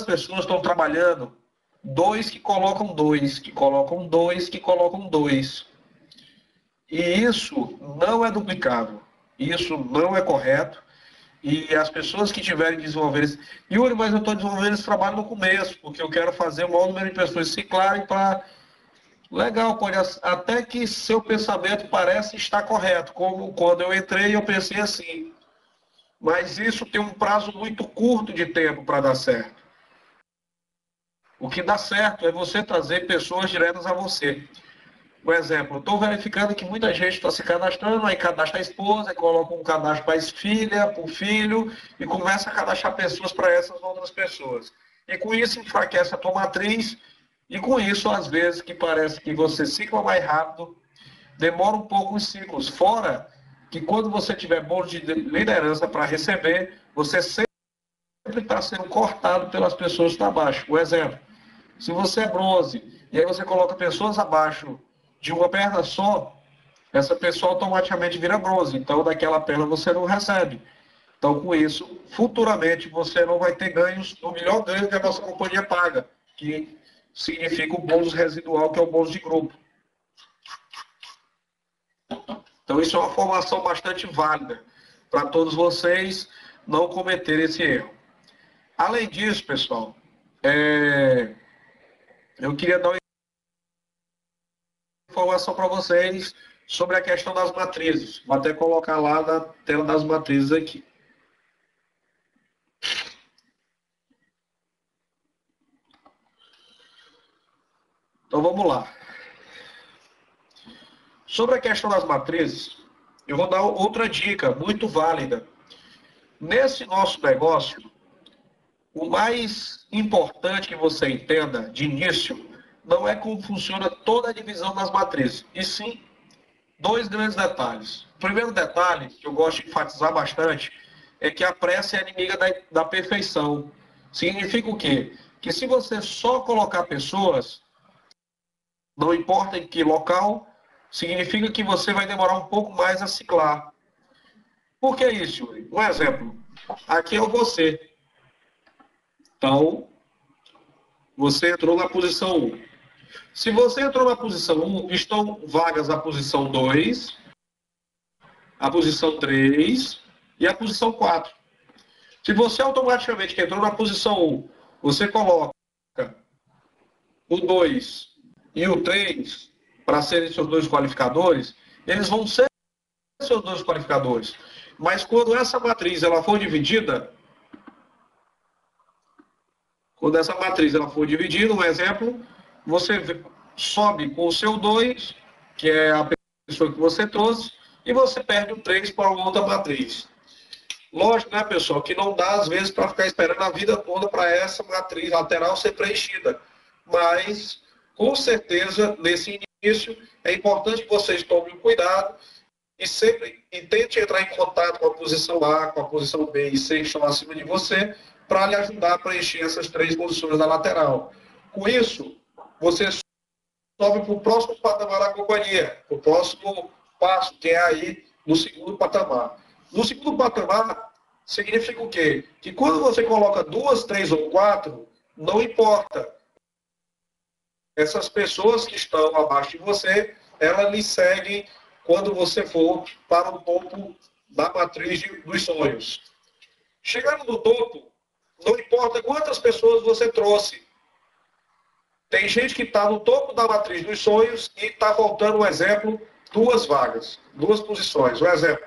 pessoas estão trabalhando, dois que colocam dois, que colocam dois, que colocam dois. E isso não é duplicável. Isso não é correto. E as pessoas que tiverem desenvolver esse... Yuri, mas eu estou desenvolvendo esse trabalho no começo, porque eu quero fazer o maior número de pessoas ciclarem para... Legal, pode até que seu pensamento parece estar correto, como quando eu entrei eu pensei assim. Mas isso tem um prazo muito curto de tempo para dar certo. O que dá certo é você trazer pessoas diretas a você. Por exemplo, eu estou verificando que muita gente está se cadastrando, aí cadastra a esposa, aí coloca um cadastro para a filha, para o filho, e começa a cadastrar pessoas para essas outras pessoas. E com isso enfraquece a tua matriz, e com isso, às vezes, que parece que você cicla mais rápido, demora um pouco os ciclos. Fora que quando você tiver bônus de liderança para receber, você sempre está sendo cortado pelas pessoas que estão abaixo. Por exemplo, se você é bronze e aí você coloca pessoas abaixo de uma perna só, essa pessoa automaticamente vira bronze. Então, daquela perna você não recebe. Então, com isso, futuramente você não vai ter ganhos, o melhor ganho que a nossa companhia paga, que significa o bônus residual, que é o bônus de grupo. Então, isso é uma formação bastante válida para todos vocês não cometerem esse erro. Além disso, pessoal, eu queria dar uma informação para vocês sobre a questão das matrizes. Vou até colocar lá na tela das matrizes aqui. Então vamos lá. Sobre a questão das matrizes, eu vou dar outra dica muito válida. Nesse nosso negócio, o mais importante que você entenda de início não é como funciona toda a divisão das matrizes, e sim dois grandes detalhes. O primeiro detalhe, que eu gosto de enfatizar bastante, é que a pressa é inimiga da perfeição. Significa o quê? Que se você só colocar pessoas, não importa em que local, significa que você vai demorar um pouco mais a ciclar. Por que isso, Yuri? Um exemplo. Aqui é o você. Então, você entrou na posição 1. Se você entrou na posição 1, estão vagas a posição 2, a posição 3 e a posição 4. Se você automaticamente que entrou na posição 1, você coloca o 2 e o 3 para serem seus dois qualificadores, eles vão ser seus dois qualificadores. Mas quando essa matriz ela for dividida, um exemplo, você sobe com o seu 2, que é a pessoa que você trouxe, e você perde o 3 para outra matriz. Lógico, né, pessoal, que não dá, às vezes, para ficar esperando a vida toda para essa matriz lateral ser preenchida. Mas, com certeza, nesse início, é importante que vocês tomem cuidado e sempre tente entrar em contato com a posição A, com a posição B e C que estão acima de você, para lhe ajudar a preencher essas três posições da lateral. Com isso, você sobe para o próximo patamar da companhia, o próximo passo, que é aí no segundo patamar. No segundo patamar, significa o quê? Que quando você coloca 2, 3 ou 4, não importa. Essas pessoas que estão abaixo de você, elas lhe seguem quando você for para o topo da matriz dos sonhos. Chegando no topo, não importa quantas pessoas você trouxe. Tem gente que está no topo da matriz dos sonhos e está faltando, um exemplo, 2 vagas, 2 posições. Um exemplo,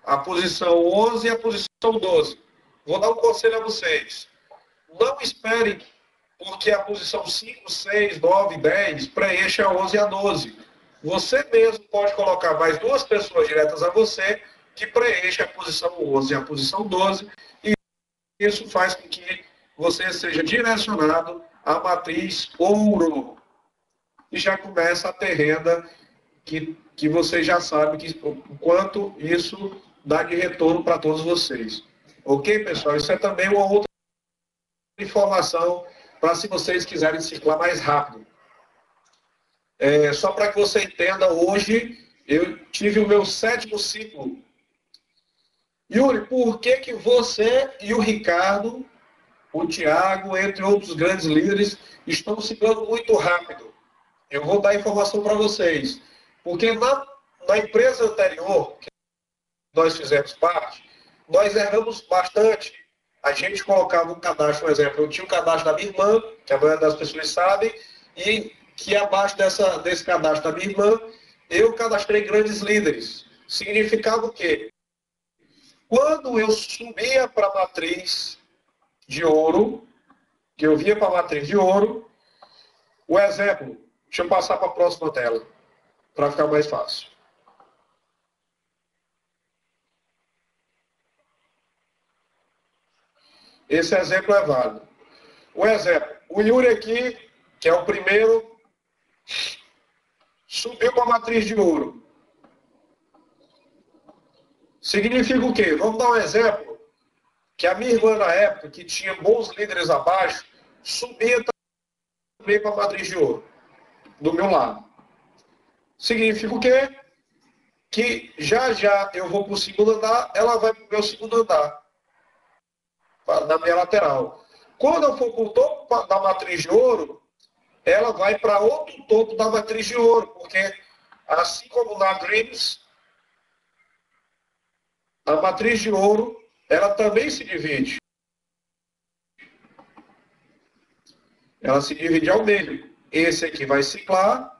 a posição 11 e a posição 12. Vou dar um conselho a vocês. Não esperem porque a posição 5, 6, 9, 10 preenche a 11 e a 12. Você mesmo pode colocar mais 2 pessoas diretas a você que preenche a posição 11 e a posição 12, e isso faz com que você seja direcionado à matriz ouro. E já começa a ter renda que você já sabe o quanto isso dá de retorno para todos vocês. Ok, pessoal? Isso é também uma outra informação para se vocês quiserem ciclar mais rápido. Só para que você entenda, hoje eu tive o meu 7º ciclo. Yuri, por que você e o Ricardo o Thiago, entre outros grandes líderes, estão ciclando muito rápido. Eu vou dar informação para vocês. Porque na empresa anterior, que nós fizemos parte, nós erramos bastante. A gente colocava um cadastro, por exemplo, eu tinha um cadastro da minha irmã, que a maioria das pessoas sabe, e que abaixo desse cadastro da minha irmã, eu cadastrei grandes líderes. Significava o quê? Quando eu subia para a matriz de ouro, que eu via para a matriz de ouro, o exemplo, deixa eu passar para a próxima tela, para ficar mais fácil. Esse exemplo é válido. O exemplo, o Yuri aqui, que é o primeiro, subiu para a matriz de ouro. Significa o quê? Vamos dar um exemplo, que a minha irmã na época, que tinha bons líderes abaixo, subia também para a matriz de ouro, do meu lado. Significa o quê? Que já já eu vou para o segundo andar, ela vai para o meu segundo andar, na minha lateral. Quando eu for para o topo da matriz de ouro, ela vai para outro topo da matriz de ouro, porque assim como na Dreams, a matriz de ouro, ela também se divide. Ela se divide ao meio. Esse aqui vai ciclar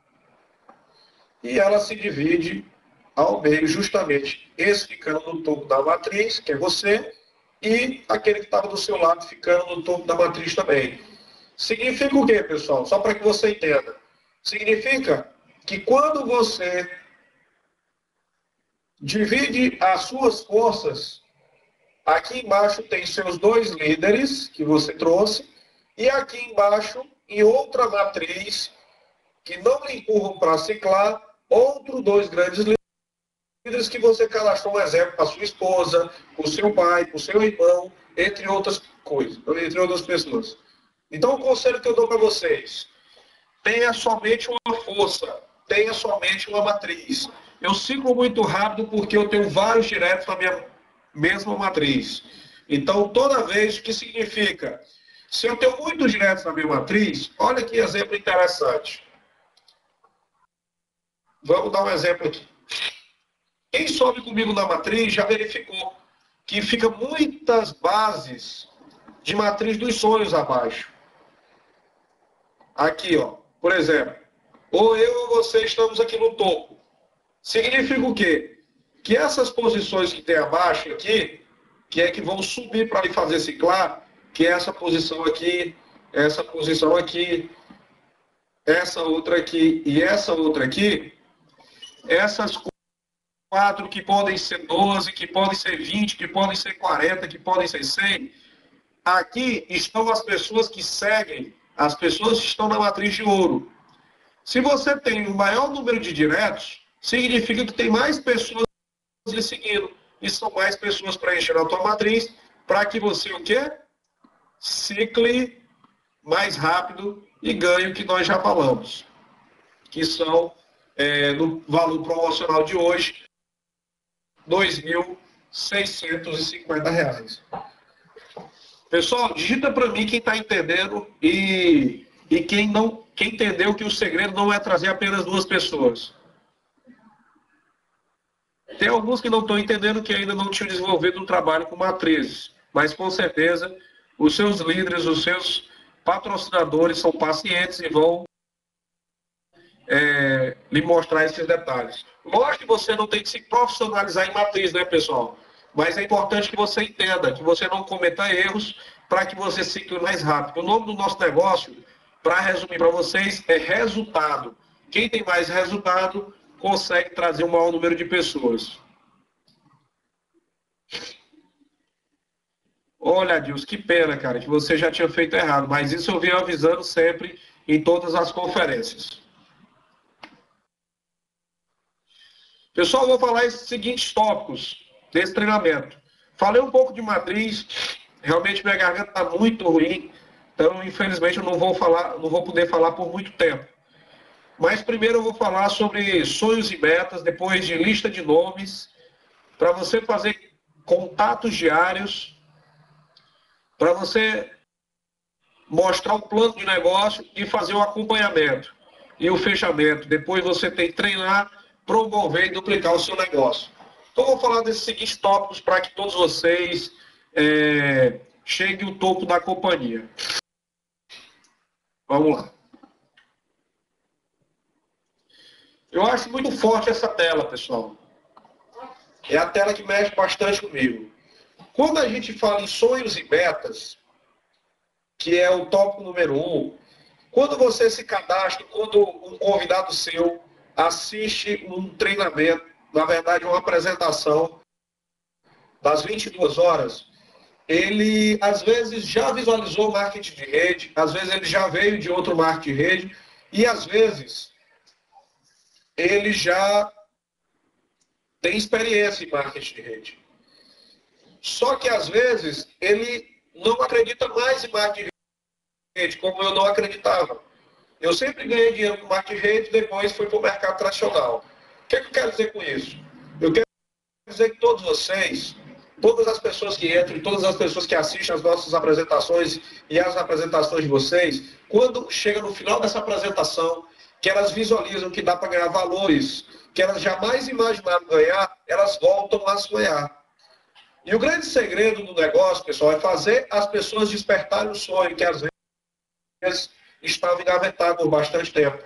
e ela se divide ao meio, justamente. Esse ficando no topo da matriz, que é você, e aquele que estava do seu lado ficando no topo da matriz também. Significa o quê, pessoal? Só para que você entenda. Significa que quando você divide as suas forças, aqui embaixo tem seus dois líderes que você trouxe, e aqui embaixo, em outra matriz, que não lhe empurram para ciclar, outros dois grandes líderes que você cadastrou, um exemplo, para sua esposa, para o seu pai, para o seu irmão, entre outras coisas, entre outras pessoas. Então, o conselho que eu dou para vocês, tenha somente uma força, tenha somente uma matriz. Eu ciclo muito rápido porque eu tenho vários diretos na minha mesma matriz. Então, toda vez, o que significa? Se eu tenho muitos diretos na minha matriz, olha que exemplo interessante. Vamos dar um exemplo aqui. Quem sobe comigo na matriz já verificou que fica muitas bases de matriz dos sonhos abaixo. Aqui, ó, por exemplo, ou eu ou você estamos aqui no topo. Significa o quê? Que essas posições que tem abaixo aqui, que é que vão subir para fazer ciclar, que é essa posição aqui, essa outra aqui e essa outra aqui, essas quatro que podem ser 12, que podem ser 20, que podem ser 40, que podem ser 100, aqui estão as pessoas que seguem, as pessoas que estão na matriz de ouro. Se você tem o maior número de diretos, significa que tem mais pessoas lhe seguindo. E são mais pessoas preenchendo a tua matriz para que você o quê? Cicle mais rápido e ganhe o que nós já falamos. Que são, no valor promocional de hoje, R$ 2.650. Pessoal, digita para mim quem está entendendo e quem entendeu que o segredo não é trazer apenas duas pessoas. Tem alguns que não estão entendendo que ainda não tinham desenvolvido um trabalho com matrizes, mas com certeza os seus líderes, os seus patrocinadores são pacientes e vão lhe mostrar esses detalhes. Lógico que você não tem que se profissionalizar em matriz, né, pessoal? Mas é importante que você entenda, que você não cometa erros para que você cicle mais rápido. O nome do nosso negócio, para resumir para vocês, é resultado. Quem tem mais resultado consegue trazer um maior número de pessoas. Olha, Adilson, que pena, cara, que você já tinha feito errado, mas isso eu venho avisando sempre em todas as conferências. Pessoal, eu vou falar esses seguintes tópicos desse treinamento. Falei um pouco de matriz, realmente minha garganta está muito ruim, então infelizmente eu não vou poder falar por muito tempo. Mas primeiro eu vou falar sobre sonhos e metas, depois de lista de nomes, para você fazer contatos diários, para você mostrar o plano de negócio e fazer o acompanhamento e o fechamento. Depois você tem que treinar, promover e duplicar o seu negócio. Então, eu vou falar desses seguintes tópicos para que todos vocês cheguem ao topo da companhia. Vamos lá. Eu acho muito forte essa tela, pessoal. É a tela que mexe bastante comigo. Quando a gente fala em sonhos e metas, que é o tópico número 1, quando você se cadastra, quando um convidado seu assiste um treinamento, na verdade uma apresentação das 22 horas, ele às vezes já visualizou marketing de rede, às vezes ele já veio de outro marketing de rede, e às vezes ele já tem experiência em marketing de rede. Só que às vezes ele não acredita mais em marketing de rede, como eu não acreditava. Eu sempre ganhei dinheiro com marketing de rede, depois fui para o mercado tradicional. O que eu quero dizer com isso? Eu quero dizer que todos vocês, todas as pessoas que entram, todas as pessoas que assistem as nossas apresentações e as apresentações de vocês, quando chega no final dessa apresentação, que elas visualizam que dá para ganhar valores que elas jamais imaginaram ganhar, elas voltam a sonhar. E o grande segredo do negócio, pessoal, é fazer as pessoas despertarem o sonho, que às vezes estava engavetado por bastante tempo.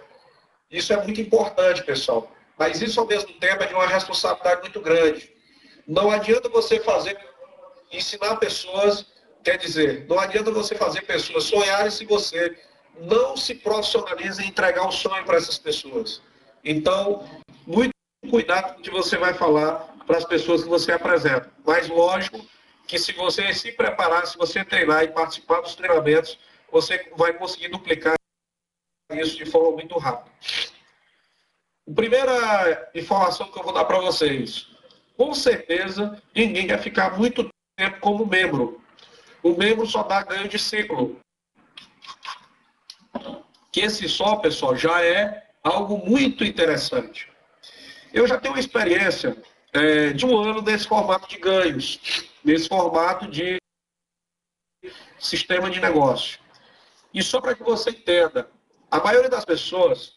Isso é muito importante, pessoal. Mas isso, ao mesmo tempo, é de uma responsabilidade muito grande. Não adianta você ensinar pessoas, quer dizer, não adianta você fazer pessoas sonharem se você não se profissionaliza em entregar o sonho para essas pessoas. Então, muito cuidado com o que você vai falar para as pessoas que você apresenta. Mas, lógico, que se você se preparar, se você treinar e participar dos treinamentos, você vai conseguir duplicar isso de forma muito rápida. A primeira informação que eu vou dar para vocês. Com certeza, ninguém quer ficar muito tempo como membro. O membro só dá ganho de ciclo. Que esse só, pessoal, já é algo muito interessante. Eu já tenho uma experiência de um ano nesse formato de ganhos, nesse formato de sistema de negócio. E só para que você entenda, a maioria das pessoas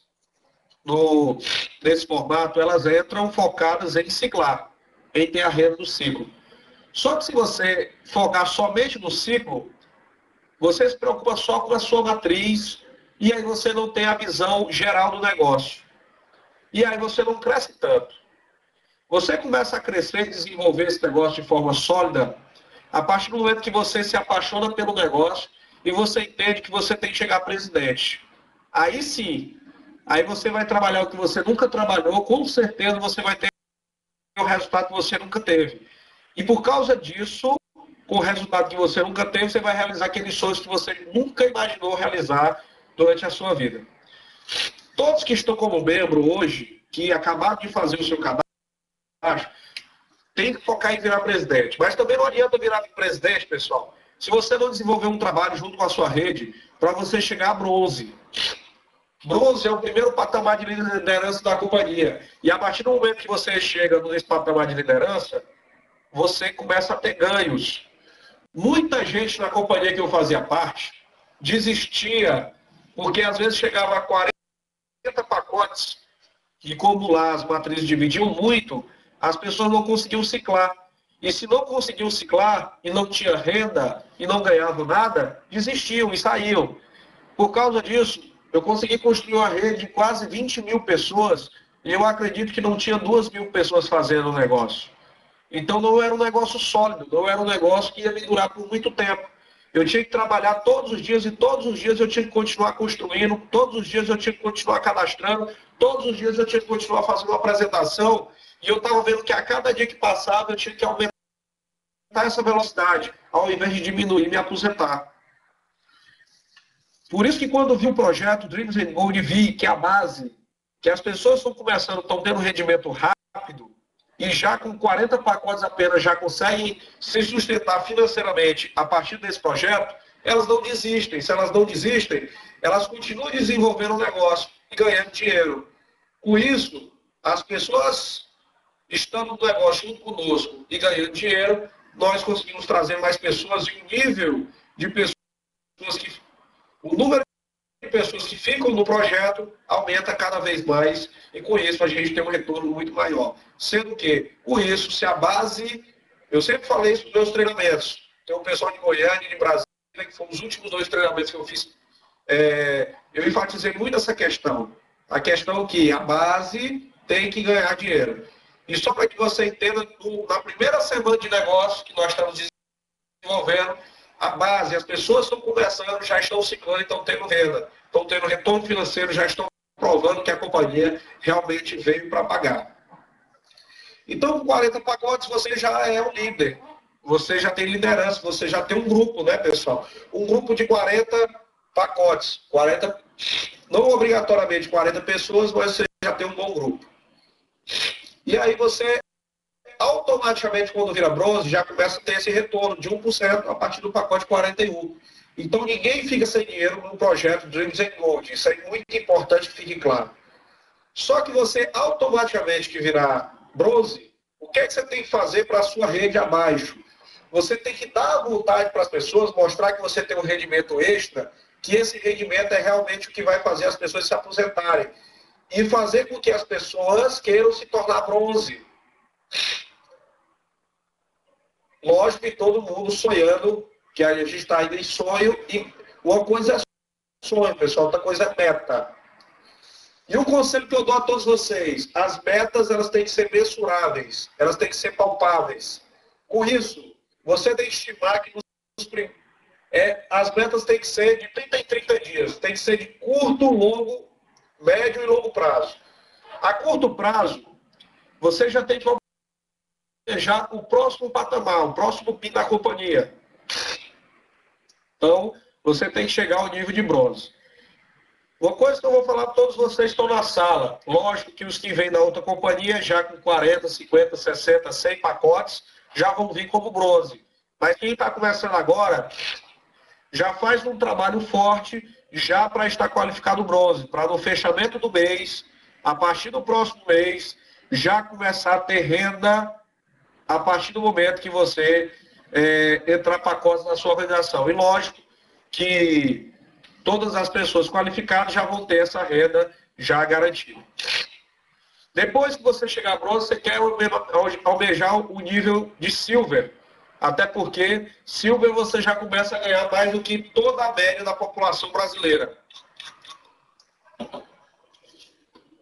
nesse formato, elas entram focadas em ciclar, em ter a renda do ciclo. Só que se você focar somente no ciclo, você se preocupa só com a sua matriz e aí você não tem a visão geral do negócio. E aí você não cresce tanto. Você começa a crescer e desenvolver esse negócio de forma sólida a partir do momento que você se apaixona pelo negócio e você entende que você tem que chegar a presidente. Aí sim, aí você vai trabalhar o que você nunca trabalhou, com certeza você vai ter o resultado que você nunca teve. E por causa disso, com o resultado que você nunca teve, você vai realizar aqueles sonhos que você nunca imaginou realizar durante a sua vida. Todos que estão como membro hoje, que acabaram de fazer o seu cadastro, tem que focar em virar presidente. Mas também não adianta virar presidente, pessoal, se você não desenvolver um trabalho junto com a sua rede para você chegar a bronze. Bronze é o primeiro patamar de liderança da companhia. E a partir do momento que você chega nesse patamar de liderança, você começa a ter ganhos. Muita gente na companhia que eu fazia parte desistia, porque às vezes chegava a 40 pacotes, e como lá as matrizes dividiam muito, as pessoas não conseguiam ciclar. E se não conseguiam ciclar, e não tinha renda, e não ganhavam nada, desistiam e saíam. Por causa disso, eu consegui construir uma rede de quase 20 mil pessoas, e eu acredito que não tinha 2.000 pessoas fazendo o negócio. Então não era um negócio sólido, não era um negócio que ia me durar por muito tempo. Eu tinha que trabalhar todos os dias e todos os dias eu tinha que continuar construindo, todos os dias eu tinha que continuar cadastrando, todos os dias eu tinha que continuar fazendo uma apresentação e eu estava vendo que a cada dia que passava eu tinha que aumentar essa velocidade, ao invés de diminuir e me aposentar. Por isso que quando eu vi o projeto Dreams and Gold, vi que a base, que as pessoas estão começando, estão tendo rendimento rápido, e já com 40 pacotes apenas já conseguem se sustentar financeiramente a partir desse projeto, elas não desistem. Se elas não desistem, elas continuam desenvolvendo o negócio e ganhando dinheiro. Com isso, as pessoas estando no negócio junto conosco e ganhando dinheiro, nós conseguimos trazer mais pessoas e um nível de pessoas que o número de pessoas que ficam no projeto aumenta cada vez mais e com isso a gente tem um retorno muito maior. Sendo que, com isso, se a base... Eu sempre falei isso nos meus treinamentos. Tem um pessoal de Goiânia e de Brasília, que foram os últimos 2 treinamentos que eu fiz. Eu enfatizei muito essa questão. A questão que a base tem que ganhar dinheiro. E só para que você entenda, na primeira semana de negócio que nós estamos desenvolvendo, a base, as pessoas estão conversando, já estão ciclando, estão tendo venda, estão tendo retorno financeiro, já estão provando que a companhia realmente veio para pagar. Então, com 40 pacotes, você já é um líder. Você já tem liderança, você já tem um grupo, né, pessoal? Um grupo de 40 pacotes. 40, não obrigatoriamente 40 pessoas, mas você já tem um bom grupo. E aí você, automaticamente, quando vira bronze, já começa a ter esse retorno de 1% a partir do pacote 41. Então, ninguém fica sem dinheiro no projeto Dreams and Gold. Isso é muito importante que fique claro. Só que você, automaticamente, que virar bronze, o que é que você tem que fazer para a sua rede abaixo? Você tem que dar a vontade para as pessoas, mostrar que você tem um rendimento extra, que esse rendimento é realmente o que vai fazer as pessoas se aposentarem. E fazer com que as pessoas queiram se tornar bronze. Lógico que todo mundo sonhando, que a gente está ainda em sonho, e uma coisa é sonho, pessoal, outra coisa é meta. E o conselho que eu dou a todos vocês, as metas elas têm que ser mensuráveis, elas têm que ser palpáveis. Com isso, você tem que estimar que as metas têm que ser de 30 em 30 dias, tem que ser de curto, longo, médio e longo prazo. A curto prazo, você já tem que planejar o próximo patamar, o próximo PIN da companhia. Então, você tem que chegar ao nível de bronze. Uma coisa que eu vou falar para todos vocês que estão na sala, lógico que os que vêm da outra companhia, já com 40, 50, 60, 100 pacotes, já vão vir como bronze. Mas quem está começando agora, já faz um trabalho forte, já para estar qualificado bronze, para no fechamento do mês, a partir do próximo mês, já começar a ter renda a partir do momento que você entrar pacotes na sua organização. E lógico que todas as pessoas qualificadas já vão ter essa renda já garantida. Depois que você chegar a bronze, você quer almejar o nível de silver. Até porque silver você já começa a ganhar mais do que toda a média da população brasileira.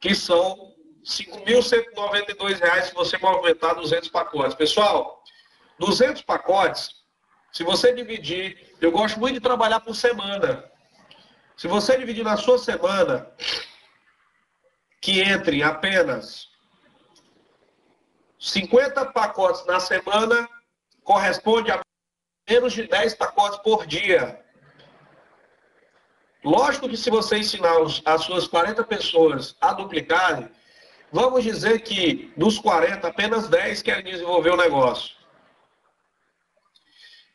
Que são R$ 5.192 se você movimentar 200 pacotes. Pessoal, 200 pacotes, se você dividir, eu gosto muito de trabalhar por semana. Se você dividir na sua semana, que entre apenas 50 pacotes na semana, corresponde a menos de 10 pacotes por dia. Lógico que se você ensinar as suas 40 pessoas a duplicarem, vamos dizer que dos 40, apenas 10 querem desenvolver o negócio.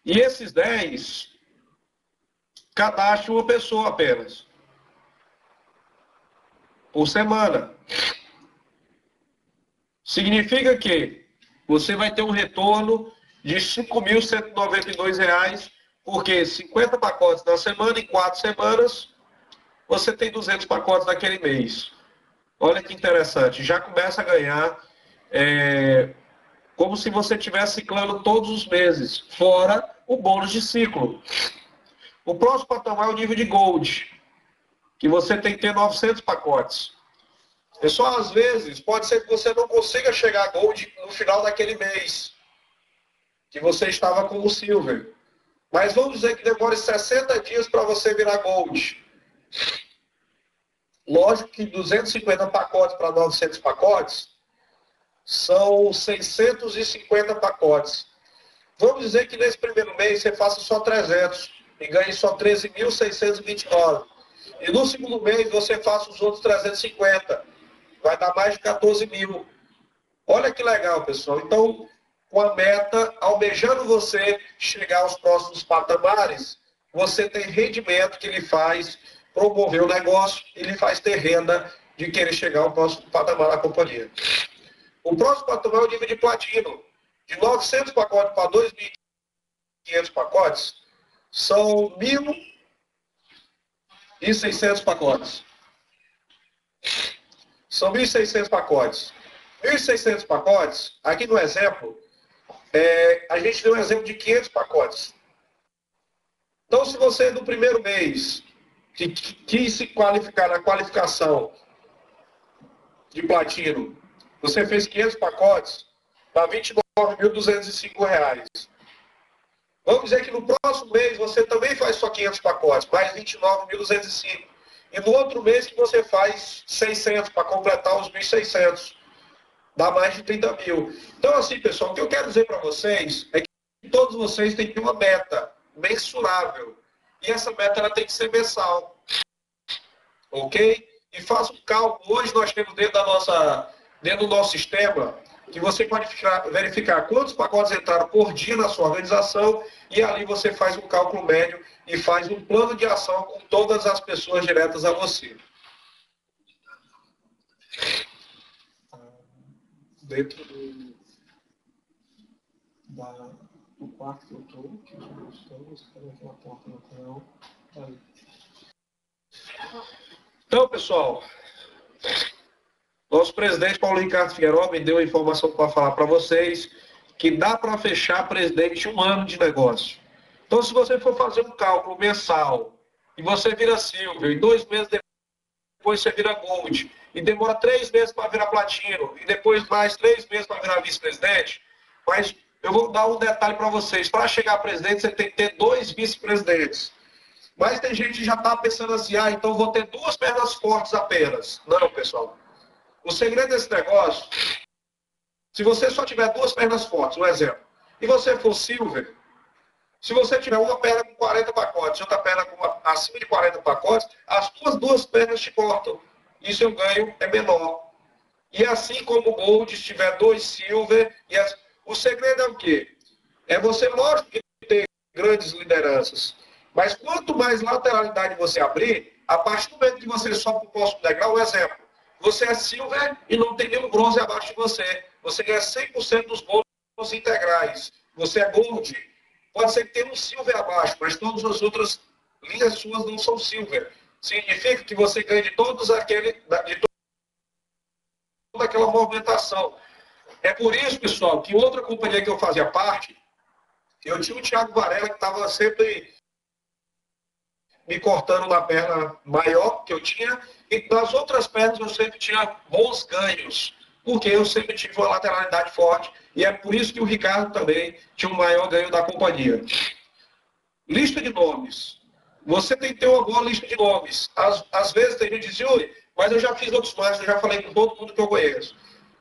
E esses 10, cadastre uma pessoa apenas. Por semana. Significa que você vai ter um retorno de R$ 5.192, porque 50 pacotes na semana, em 4 semanas, você tem 200 pacotes naquele mês. Olha que interessante, já começa a ganhar como se você estivesse ciclando todos os meses, fora o bônus de ciclo. O próximo patamar é o nível de Gold, que você tem que ter 900 pacotes. Pessoal, às vezes, pode ser que você não consiga chegar a Gold no final daquele mês, que você estava como Silver. Mas vamos dizer que demore 60 dias para você virar Gold. Lógico que 250 pacotes para 900 pacotes são 650 pacotes. Vamos dizer que nesse primeiro mês você faça só 300 e ganhe só 13.629. E no segundo mês você faça os outros 350. Vai dar mais de 14 mil. Olha que legal, pessoal. Então, com a meta, almejando você chegar aos próximos patamares, você tem rendimento que lhe faz promover o negócio e lhe faz ter renda de querer chegar ao próximo patamar da companhia. O próximo patamar é o nível de platino. De 900 pacotes para 2.500 pacotes, são 1.600 pacotes. São 1.600 pacotes. 1.600 pacotes, aqui no exemplo, a gente deu um exemplo de 500 pacotes. Então, se você no primeiro mês que quis se qualificar na qualificação de platino, você fez 500 pacotes, dá R$ 29.205. Vamos dizer que no próximo mês você também faz só 500 pacotes, mais 29.205. E no outro mês que você faz 600 para completar os 1.600. Dá mais de 30 mil. Então, assim, pessoal, o que eu quero dizer para vocês é que todos vocês têm que ter uma meta mensurável. E essa meta ela tem que ser mensal. Ok? E faça um cálculo. Hoje nós temos dentro do nosso sistema que você pode verificar quantos pacotes entraram por dia na sua organização e ali você faz um cálculo médio e faz um plano de ação com todas as pessoas diretas a você. Dentro do quarto que eu estou, que nós estamos, naquela porta no canal. Então, pessoal, nosso presidente Paulo Ricardo Figueiredo me deu a informação para falar para vocês que dá para fechar, presidente, 1 ano de negócio. Então, se você for fazer um cálculo mensal e você vira Silver, e 2 meses depois você vira Gold, e demora 3 meses para virar Platino, e depois mais 3 meses para virar vice-presidente, mas eu vou dar um detalhe para vocês. Para chegar a presidente, você tem que ter 2 vice-presidentes. Mas tem gente que já está pensando assim, então vou ter 2 pernas fortes apenas. Não, pessoal. O segredo desse negócio, se você só tiver 2 pernas fortes, um exemplo, e você for Silver, se você tiver uma perna com 40 pacotes e outra perna acima de 40 pacotes, as suas 2 pernas te cortam. E seu ganho é menor. E assim como o Gold, se tiver 2 Silver, o segredo é o quê? É você, lógico, que ter grandes lideranças. Mas quanto mais lateralidade você abrir, a partir do momento que você sobe para o próximo degrau, um exemplo, você é Silver e não tem nenhum bronze abaixo de você. Você ganha 100% dos bônus integrais. Você é Gold. Pode ser que tenha um Silver abaixo, mas todas as outras linhas suas não são Silver. Significa que você ganha de toda aquela movimentação. É por isso, pessoal, que outra companhia que eu fazia parte, eu tinha o Thiago Varela, que estava sempre me cortando na perna maior que eu tinha, e nas outras pernas eu sempre tinha bons ganhos, porque eu sempre tive uma lateralidade forte, e é por isso que o Ricardo também tinha o maior ganho da companhia. Lista de nomes. Você tem que ter uma boa lista de nomes. Às vezes tem gente que diz, Yuri, mas eu já fiz outros mais, eu já falei com todo mundo que eu conheço.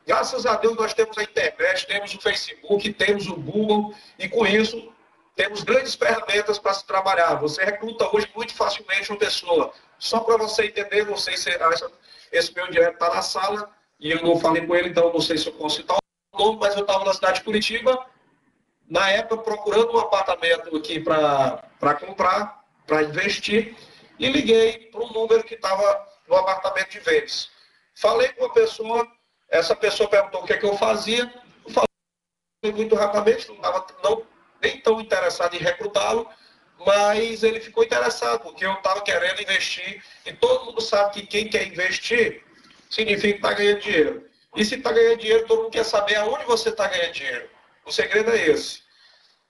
Graças a Deus nós temos a internet, temos o Facebook, temos o Google, e com isso temos grandes ferramentas para se trabalhar. Você recruta hoje muito facilmente uma pessoa. Só para você entender, não sei se esse meu direto está na sala, e eu não falei com ele, então não sei se eu posso citar o nome, mas eu estava na cidade de Curitiba, na época procurando um apartamento aqui para comprar, para investir, e liguei para um número que estava no apartamento de vendas. Falei com uma pessoa, essa pessoa perguntou o que é que eu fazia, eu falei muito rapidamente, não estava nem tão interessado em recrutá-lo, mas ele ficou interessado, porque eu estava querendo investir, e todo mundo sabe que quem quer investir significa que está ganhando dinheiro. E se está ganhando dinheiro, todo mundo quer saber aonde você está ganhando dinheiro. O segredo é esse.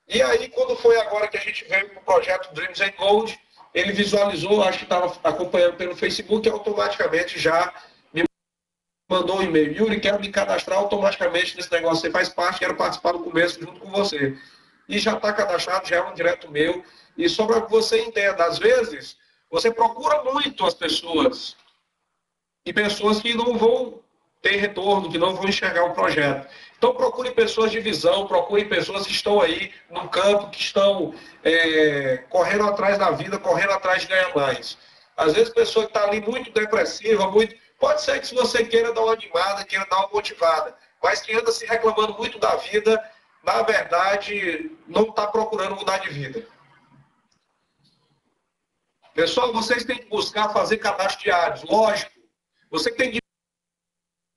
E aí, quando foi agora que a gente veio para o projeto Dreams and Gold, ele visualizou, acho que estava acompanhando pelo Facebook, e automaticamente já me mandou um e-mail. Yuri, quero me cadastrar automaticamente nesse negócio. Você faz parte, quero participar do começo junto com você. E já está cadastrado, já é um direto meu. E só para que você entenda, às vezes, você procura muito as pessoas. E pessoas que não vão ter retorno, que não vão enxergar o projeto. Então procure pessoas de visão, procure pessoas que estão aí no campo, que estão correndo atrás da vida, correndo atrás de ganhar mais. Às vezes pessoa que está ali muito depressiva, pode ser que se você queira dar uma animada, queira dar uma motivada, mas que anda se reclamando muito da vida, na verdade, não está procurando mudar de vida. Pessoal, vocês têm que buscar fazer cadastro diários, lógico. Você tem que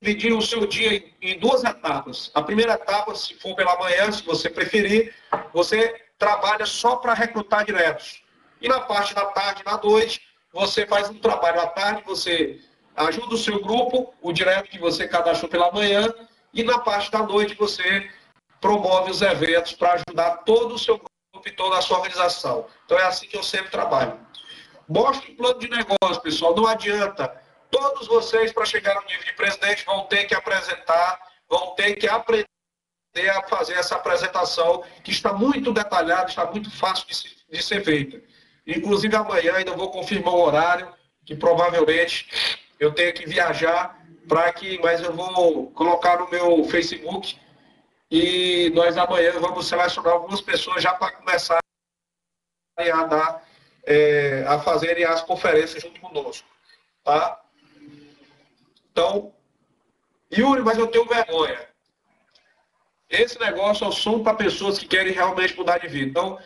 dividir o seu dia em 2 etapas. A primeira etapa, se for pela manhã, se você preferir, você trabalha só para recrutar diretos. E na parte da tarde, na noite, você faz um trabalho à tarde, você ajuda o seu grupo, o direto que você cadastrou pela manhã, e na parte da noite você promove os eventos para ajudar todo o seu grupo e toda a sua organização. Então é assim que eu sempre trabalho. Mostre o plano de negócio, pessoal. Não adianta. Todos vocês, para chegar no nível de presidente, vão ter que apresentar, vão ter que aprender a fazer essa apresentação, que está muito detalhada, está muito fácil de ser feita. Inclusive, amanhã ainda vou confirmar o horário, que provavelmente eu tenho que viajar, mas eu vou colocar no meu Facebook, e nós amanhã vamos selecionar algumas pessoas já para começar a dar, a fazerem as conferências junto conosco. Tá? Então, Yuri, mas eu tenho vergonha. Esse negócio é o som para pessoas que querem realmente mudar de vida. Então,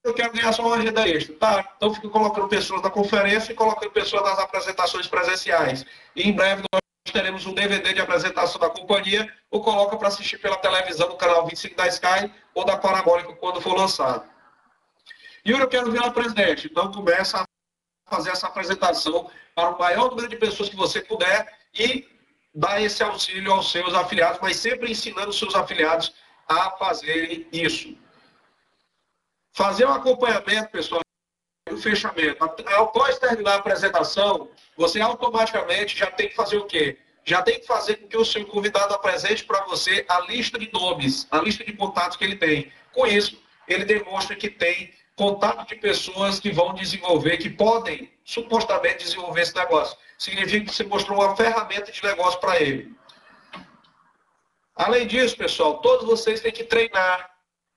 eu quero ganhar só uma renda extra. Tá, então fico colocando pessoas na conferência e colocando pessoas nas apresentações presenciais. E em breve nós teremos um DVD de apresentação da companhia, ou coloca para assistir pela televisão no canal 25 da Sky ou da Parabólica quando for lançado. Yuri, eu quero virar presidente. Então começa a fazer essa apresentação para o maior número de pessoas que você puder e dar esse auxílio aos seus afiliados, mas sempre ensinando os seus afiliados a fazerem isso. Fazer um acompanhamento, pessoal, o fechamento. Após terminar a apresentação, você automaticamente já tem que fazer o quê? Já tem que fazer com que o seu convidado apresente para você a lista de nomes, a lista de contatos que ele tem. Com isso, ele demonstra que tem contato de pessoas que vão desenvolver, que podem supostamente desenvolver esse negócio. Significa que você mostrou uma ferramenta de negócio para ele. Além disso, pessoal, todos vocês têm que treinar.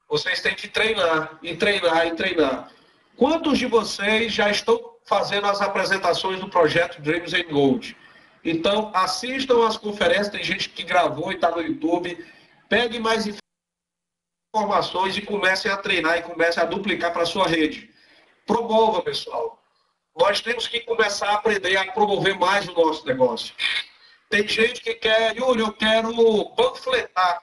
Vocês têm que treinar, e treinar, e treinar. Quantos de vocês já estão fazendo as apresentações do projeto Dreams and Gold? Então, assistam as conferências, tem gente que gravou e está no YouTube. Peguem mais informações e comecem a treinar e comecem a duplicar para a sua rede. Promova, pessoal. Nós temos que começar a aprender a promover mais o nosso negócio. Tem gente que quer, Yuri, eu quero panfletar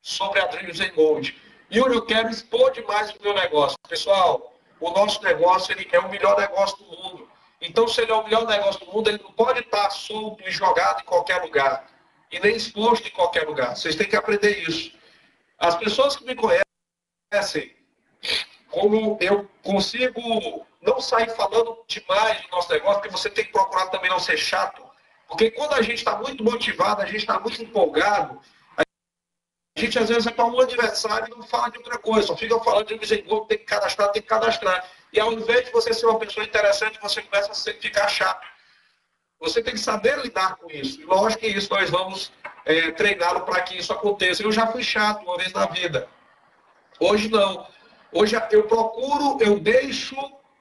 sobre a Dreams and Gold. Yuri, eu quero expor demais o meu negócio. Pessoal, o nosso negócio ele é o melhor negócio do mundo. Então, se ele é o melhor negócio do mundo, ele não pode estar solto e jogado em qualquer lugar. E nem exposto em qualquer lugar. Vocês têm que aprender isso. As pessoas que me conhecem, como eu consigo não sair falando demais do nosso negócio, porque você tem que procurar também não ser chato. Porque quando a gente está muito motivado, a gente está muito empolgado, a gente às vezes é para um aniversário e não fala de outra coisa, só fica falando de desenvolvimento, tem que cadastrar, tem que cadastrar. E ao invés de você ser uma pessoa interessante, você começa a ficar chato. Você tem que saber lidar com isso. E lógico que isso nós vamos treiná-lo para que isso aconteça. Eu já fui chato uma vez na vida. Hoje não. Hoje eu deixo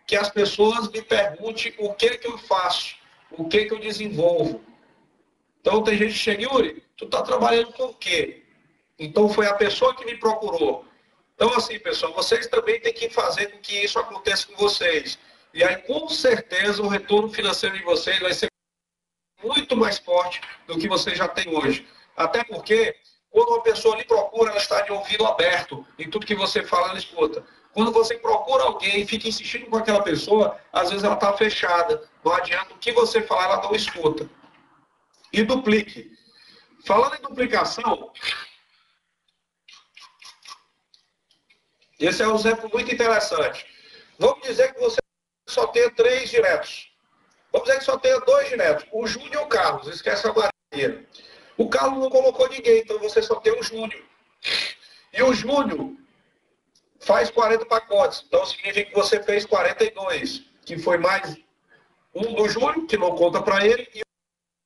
que as pessoas me perguntem o que eu faço, o que eu desenvolvo. Então tem gente que chega, Yuri, tu está trabalhando com o quê? Então foi a pessoa que me procurou. Então assim, pessoal, vocês também têm que fazer com que isso aconteça com vocês. E aí, com certeza, o retorno financeiro de vocês vai ser muito mais forte do que vocês já têm hoje. Até porque, quando uma pessoa lhe procura, ela está de ouvido aberto. E tudo que você fala, ela escuta. Quando você procura alguém e fica insistindo com aquela pessoa, às vezes ela está fechada. Não adianta o que você falar, ela não escuta. E duplique. Falando em duplicação, esse é um exemplo muito interessante. Vamos dizer que você só tenha 3 diretos. Vamos dizer que só tenha 2 diretos. O Júnior e o Carlos. Esquece a Maria. O Carlos não colocou ninguém, então você só tem o Júnior. E o Júnior faz 40 pacotes. Então significa que você fez 42. Que foi mais um do Júnior, que não conta para ele, e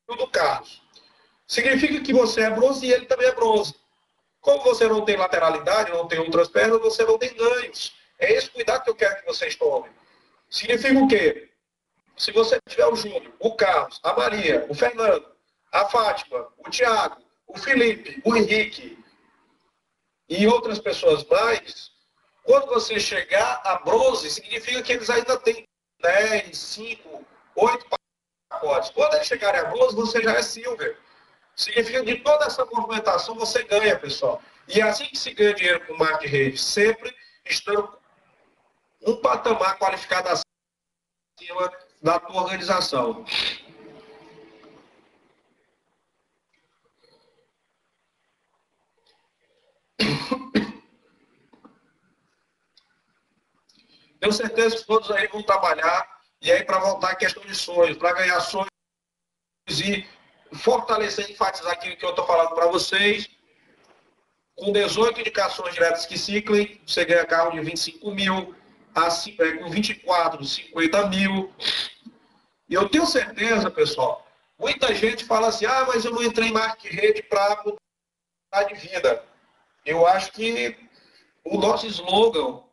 um do Carlos. Significa que você é bronze e ele também é bronze. Como você não tem lateralidade, não tem outras pernas, você não tem ganhos. É esse cuidado que eu quero que vocês tomem. Significa o quê? Se você tiver o Júnior, o Carlos, a Maria, o Fernando, a Fátima, o Tiago, o Felipe, o Henrique e outras pessoas mais, quando você chegar a bronze, significa que eles ainda têm 10, 5, 8 pacotes. Quando eles chegarem a bronze, você já é silver. Significa que de toda essa movimentação você ganha, pessoal. E é assim que se ganha dinheiro com marketing de rede, sempre estando um patamar qualificado acima da tua organização. Tenho certeza que todos aí vão trabalhar, e aí para voltar à questão de sonhos, para ganhar sonhos e fortalecer e enfatizar aquilo que eu estou falando para vocês. Com 18 indicações diretas que ciclem, você ganha carro de 25 mil, com 24, 50 mil. E eu tenho certeza, pessoal, muita gente fala assim, ah, mas eu não entrei em marketing de rede para mudar de vida. Eu acho que o nosso slogan,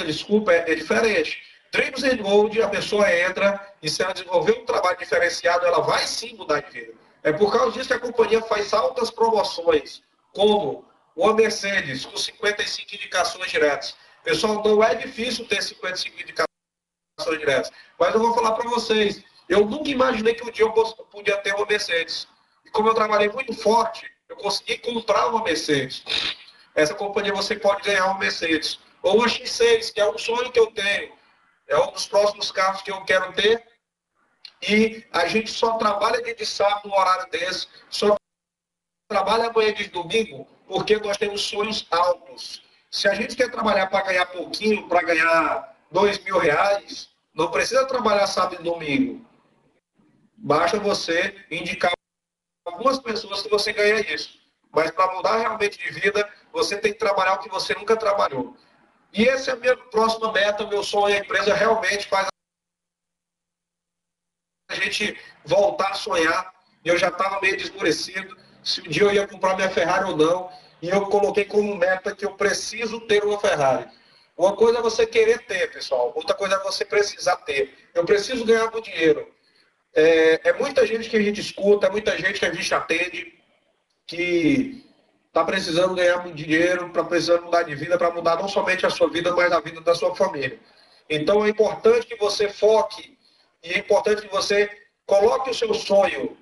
desculpa, é diferente. Dreams and Gold, a pessoa entra e se ela desenvolver um trabalho diferenciado, ela vai sim mudar de vida. É por causa disso que a companhia faz altas promoções, como uma Mercedes com 55 indicações diretas. Pessoal, não é difícil ter 55 indicações diretas. Mas eu vou falar para vocês, eu nunca imaginei que um dia eu podia ter uma Mercedes. E como eu trabalhei muito forte, eu consegui comprar uma Mercedes. Essa companhia você pode ganhar uma Mercedes. Ou uma X6, que é um sonho que eu tenho. É um dos próximos carros que eu quero ter. E a gente só trabalha de sábado no horário desse, só trabalha amanhã de domingo, porque nós temos sonhos altos. Se a gente quer trabalhar para ganhar pouquinho, para ganhar R$ 2.000, não precisa trabalhar sábado e domingo. Basta você indicar algumas pessoas que você ganha isso. Mas para mudar realmente de vida, você tem que trabalhar o que você nunca trabalhou. E essa é a minha próxima meta, meu sonho. A empresa realmente faz a gente voltar a sonhar. Eu já estava meio desmorecido se um dia eu ia comprar minha Ferrari ou não. E eu coloquei como meta que eu preciso ter uma Ferrari. Uma coisa é você querer ter, pessoal. Outra coisa é você precisar ter. Eu preciso ganhar muito dinheiro. É muita gente que a gente escuta, é muita gente que a gente atende, que está precisando ganhar muito dinheiro, está precisando mudar de vida, para mudar não somente a sua vida, mas a vida da sua família. Então é importante que você foque e é importante que você coloque o seu sonho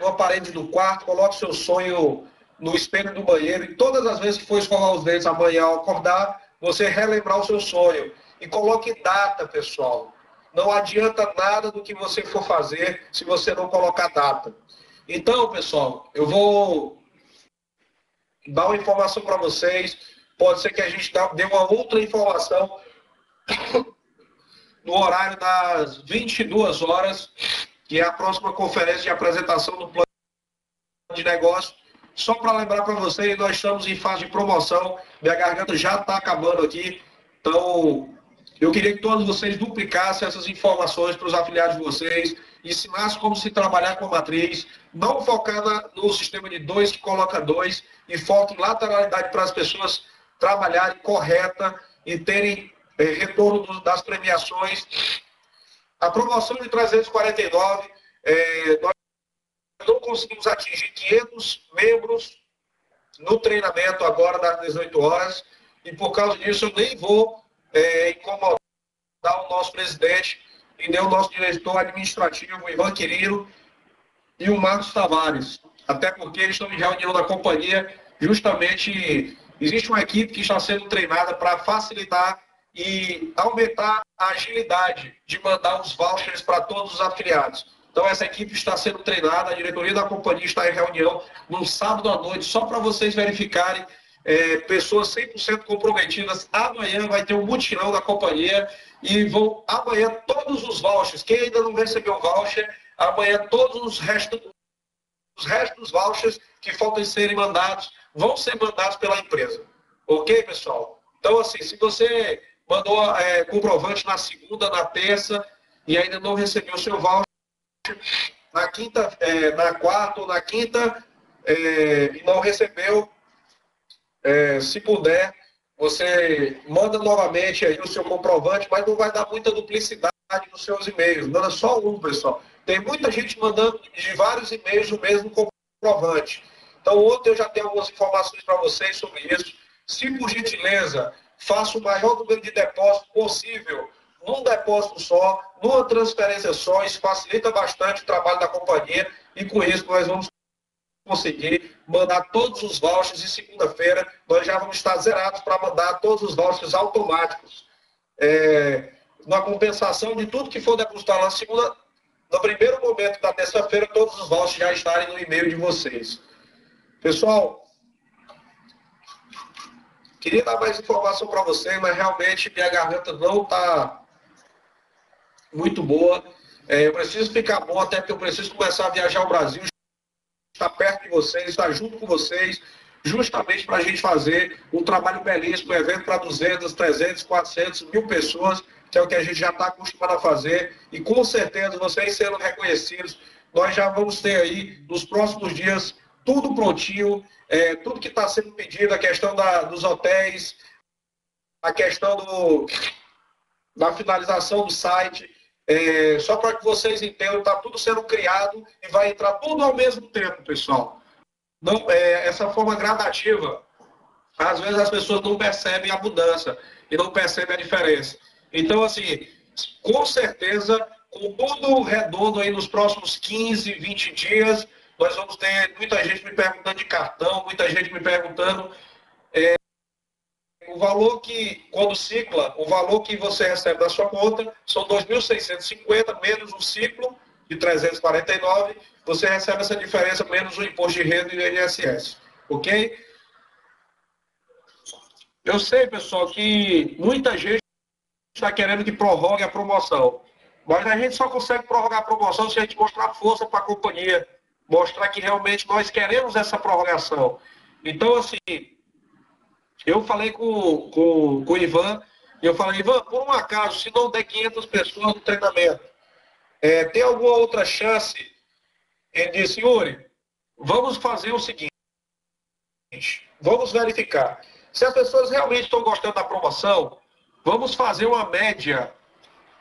numa parede do quarto, coloque o seu sonho no espelho do banheiro e todas as vezes que for escovar os dentes amanhã ao acordar, você relembrar o seu sonho. E coloque data, pessoal. Não adianta nada do que você for fazer se você não colocar data. Então, pessoal, eu vou dar uma informação para vocês. Pode ser que a gente dê uma outra informação no horário das 22 horas, que é a próxima conferência de apresentação do plano de negócio. Só para lembrar para vocês, nós estamos em fase de promoção. Minha garganta já está acabando aqui. Então, eu queria que todos vocês duplicassem essas informações para os afiliados de vocês, ensinassem como se trabalhar com a matriz, não focar no sistema de 2 que coloca 2 e foque em lateralidade para as pessoas trabalharem correta e terem retorno das premiações. A promoção de 349, nós não conseguimos atingir 500 membros no treinamento agora das 18 horas, e por causa disso eu nem vou incomodar o nosso presidente e nem o nosso diretor administrativo, o Ivan Quirino, e o Marcos Tavares, até porque eles estão em reunião da companhia, justamente existe uma equipe que está sendo treinada para facilitar e aumentar a agilidade de mandar os vouchers para todos os afiliados. Então, essa equipe está sendo treinada, a diretoria da companhia está em reunião num sábado à noite, só para vocês verificarem, pessoas 100% comprometidas. Amanhã vai ter um mutirão da companhia e vão, amanhã, todos os vouchers, quem ainda não recebeu o voucher, amanhã todos os restos dos vouchers que faltam serem mandados, vão ser mandados pela empresa. Ok, pessoal? Então, assim, se você mandou comprovante na segunda, na terça, e ainda não recebeu o seu voucher, na quinta, na quarta ou na quinta, e não recebeu, se puder, você manda novamente aí o seu comprovante, mas não vai dar muita duplicidade nos seus e-mails. Manda só um, pessoal. Tem muita gente mandando de vários e-mails o mesmo comprovante. Então, ontem eu já tenho algumas informações para vocês sobre isso. Se, por gentileza, faça o maior número de depósitos possível num depósito só, numa transferência só. Isso facilita bastante o trabalho da companhia e, com isso, nós vamos conseguir mandar todos os vouchers e segunda-feira nós já vamos estar zerados para mandar todos os vouchers automáticos. na compensação de tudo que for depositado na segunda, no primeiro momento da terça-feira, todos os vouchers já estarem no e-mail de vocês. Pessoal, queria dar mais informação para vocês, mas realmente minha garganta não está muito boa. Eu preciso ficar bom, até porque eu preciso começar a viajar ao Brasil, estar perto de vocês, estar junto com vocês, justamente para a gente fazer um trabalho belíssimo, um evento para 200, 300, 400, 1000 pessoas, que é o que a gente já está acostumado a fazer, e com certeza vocês sendo reconhecidos, nós já vamos ter aí, nos próximos dias, tudo prontinho, tudo que está sendo pedido, a questão dos hotéis, a questão da finalização do site, só para que vocês entendam, está tudo sendo criado e vai entrar tudo ao mesmo tempo, pessoal. Não, essa forma gradativa, às vezes as pessoas não percebem a mudança e não percebem a diferença. Então, assim, com certeza, com tudo redondo aí nos próximos 15, 20 dias, nós vamos ter muita gente me perguntando de cartão, muita gente me perguntando o valor que, quando cicla, o valor que você recebe da sua conta são 2.650 menos o ciclo de 349, você recebe essa diferença menos o imposto de renda e o INSS, ok? Eu sei, pessoal, que muita gente está querendo que prorrogue a promoção, mas a gente só consegue prorrogar a promoção se a gente mostrar força para a companhia, mostrar que realmente nós queremos essa prorrogação. Então, assim, eu falei com o Ivan, e eu falei, Ivan, por um acaso, se não der 500 pessoas no treinamento, tem alguma outra chance? Ele disse, Yuri, vamos fazer o seguinte, vamos verificar. Se as pessoas realmente estão gostando da promoção, vamos fazer uma média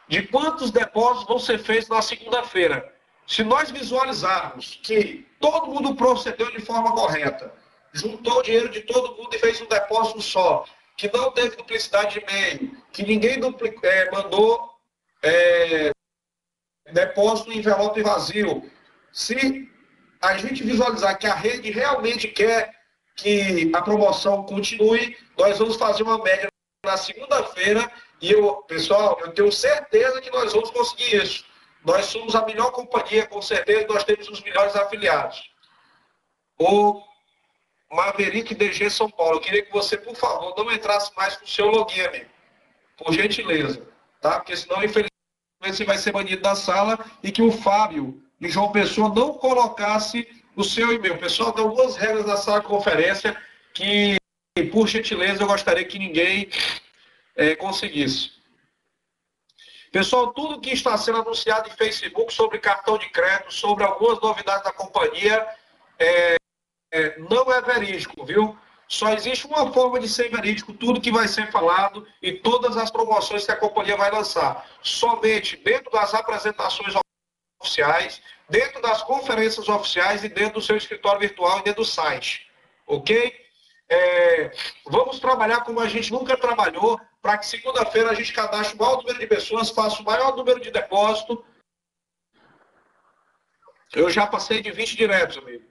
de quantos depósitos vão ser feitos na segunda-feira. Se nós visualizarmos que todo mundo procedeu de forma correta, juntou o dinheiro de todo mundo e fez um depósito só, que não teve duplicidade de e-mail, que ninguém mandou depósito em envelope vazio. Se a gente visualizar que a rede realmente quer que a promoção continue, nós vamos fazer uma média na segunda-feira e pessoal, eu tenho certeza que nós vamos conseguir isso. Nós somos a melhor companhia, com certeza, nós temos os melhores afiliados. O Maverick DG São Paulo, eu queria que você, por favor, não entrasse mais com o seu login, amigo. Por gentileza, tá? Porque senão, infelizmente, você vai ser banido da sala e que o Fábio de João Pessoa não colocasse o seu e-mail. Pessoal, tem algumas regras da sala de conferência que, por gentileza, eu gostaria que ninguém conseguisse. Pessoal, tudo que está sendo anunciado em Facebook sobre cartão de crédito, sobre algumas novidades da companhia, não é verídico, viu? Só existe uma forma de ser verídico, tudo que vai ser falado e todas as promoções que a companhia vai lançar. Somente dentro das apresentações oficiais, dentro das conferências oficiais e dentro do seu escritório virtual e dentro do site. Ok? Vamos trabalhar como a gente nunca trabalhou, para que segunda-feira a gente cadastre o maior número de pessoas, faça o maior número de depósito. Eu já passei de 20 diretos, amigo.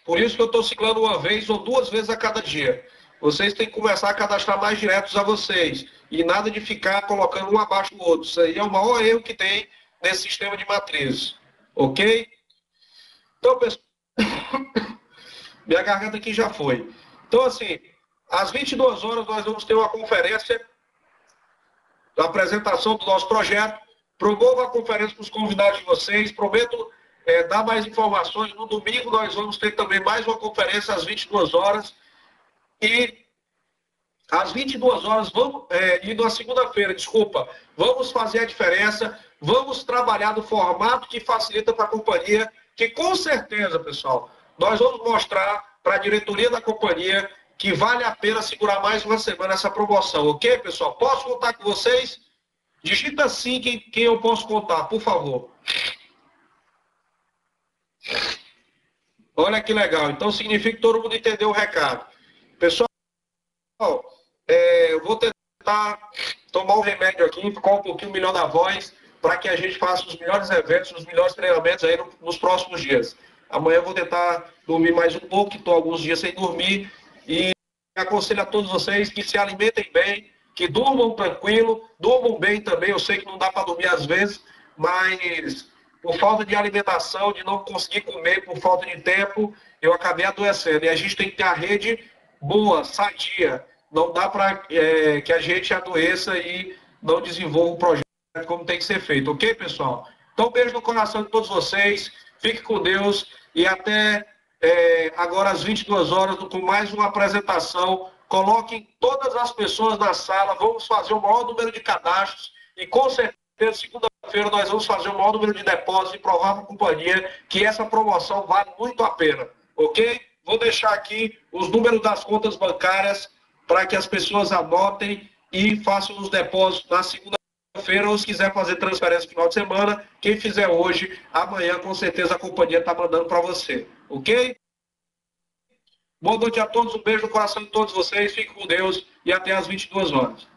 Por isso que eu estou ciclando uma vez ou duas vezes a cada dia. Vocês têm que começar a cadastrar mais diretos a vocês. E nada de ficar colocando um abaixo do outro. Isso aí é o maior erro que tem nesse sistema de matrizes. Ok? Então, pessoal, minha garganta aqui já foi. Então, assim, às 22 horas nós vamos ter uma conferência da apresentação do nosso projeto. Promova a conferência para os convidados de vocês. Prometo dar mais informações. No domingo nós vamos ter também mais uma conferência às 22 horas. E às 22 horas, e na segunda-feira, desculpa, vamos fazer a diferença, vamos trabalhar no formato que facilita para a companhia, que com certeza, pessoal, nós vamos mostrar para a diretoria da companhia que vale a pena segurar mais uma semana essa promoção, ok, pessoal? Posso contar com vocês? Digita sim quem eu posso contar, por favor. Olha que legal. Então significa que todo mundo entendeu o recado. Pessoal, eu vou tentar tomar um remédio aqui, ficar um pouquinho melhor na voz, para que a gente faça os melhores eventos, os melhores treinamentos aí nos próximos dias. Amanhã eu vou tentar dormir mais um pouco, que estou alguns dias sem dormir, e aconselho a todos vocês que se alimentem bem, que durmam tranquilo, durmam bem também. Eu sei que não dá para dormir às vezes, mas por falta de alimentação, de não conseguir comer, por falta de tempo, eu acabei adoecendo. E a gente tem que ter a rede boa, sadia. Não dá para que a gente adoeça e não desenvolva o projeto como tem que ser feito, ok, pessoal? Então, beijo no coração de todos vocês, fique com Deus e até agora às 22 horas com mais uma apresentação. Coloquem todas as pessoas na sala, vamos fazer o maior número de cadastros e com certeza segunda-feira nós vamos fazer o maior número de depósitos e provar para a companhia que essa promoção vale muito a pena, ok? Vou deixar aqui os números das contas bancárias para que as pessoas anotem e façam os depósitos na segunda-feira, ou se quiser fazer transferência no final de semana, quem fizer hoje, amanhã com certeza a companhia está mandando para você, ok? Boa noite a todos, um beijo no coração de todos vocês, fiquem com Deus e até às 22 horas.